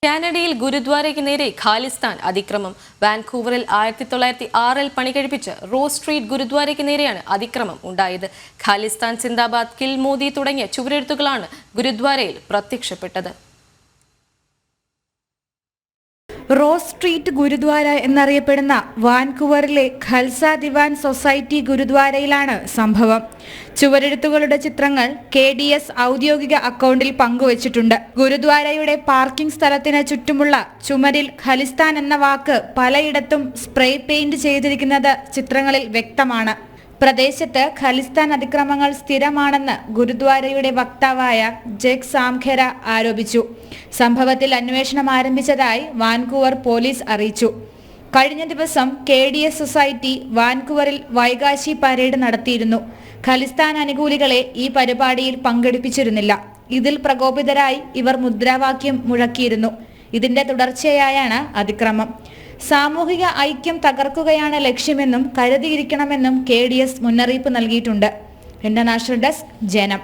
കാനഡയിൽ ഗുരുദ്വാരയ്ക്ക് നേരെ ഖാലിസ്ഥാൻ അതിക്രമം. വാൻകൂവറിൽ 1906 പണികഴിപ്പിച്ച് റോസ് സ്ട്രീറ്റ് ഗുരുദ്വാരയ്ക്ക് നേരെയാണ് അതിക്രമം ഉണ്ടായത്. ഖാലിസ്ഥാൻ സിന്ദാബാദ്, കിൽ മോദി തുടങ്ങിയ ചുവരെഴുത്തുകളാണ് ഗുരുദ്വാരയിൽ പ്രത്യക്ഷപ്പെട്ടത്. റോസ് സ്ട്രീറ്റ് ഗുരുദ്വാര എന്നറിയപ്പെടുന്ന വാൻകൂവറിലെ ഖൽസ ദിവാൻ സൊസൈറ്റി ഗുരുദ്വാരയിലാണ് സംഭവം. ചുവരെഴുത്തുകളുടെ ചിത്രങ്ങൾ KDS ഔദ്യോഗിക അക്കൗണ്ടിൽ പങ്കുവച്ചിട്ടുണ്ട്. ഗുരുദ്വാരയുടെ പാർക്കിംഗ് സ്ഥലത്തിന് ചുറ്റുമുള്ള ചുമരിൽ ഖലിസ്ഥാൻ എന്ന വാക്ക് പലയിടത്തും സ്പ്രേ പെയിന്റ് ചെയ്തിരിക്കുന്നത് ചിത്രങ്ങളിൽ വ്യക്തമാണ്. പ്രദേശത്ത് ഖലിസ്ഥാൻ അതിക്രമങ്ങൾ സ്ഥിരമാണെന്ന് ഗുരുദ്വാരയുടെ വക്താവായ ജഗ് സാംഖെര ആരോപിച്ചു. സംഭവത്തിൽ അന്വേഷണം ആരംഭിച്ചതായി വാൻകൂവർ പോലീസ് അറിയിച്ചു. കഴിഞ്ഞ ദിവസം KDS സൊസൈറ്റി വാൻകൂവറിൽ വൈകാശി പരേഡ് നടത്തിയിരുന്നു. ഖലിസ്ഥാൻ അനുകൂലികളെ ഈ പരിപാടിയിൽ പങ്കെടുപ്പിച്ചിരുന്നില്ല. ഇതിൽ പ്രകോപിതരായി ഇവർ മുദ്രാവാക്യം മുഴക്കിയിരുന്നു. ഇതിന്റെ തുടർച്ചയായാണ് അതിക്രമം. സാമൂഹിക ഐക്യം തകർക്കുകയാണ് ലക്ഷ്യമെന്നും കരുതിയിരിക്കണമെന്നും KDS മുന്നറിയിപ്പ് നൽകിയിട്ടുണ്ട്. ഇന്റർനാഷണൽ ഡെസ്ക്, ജനം.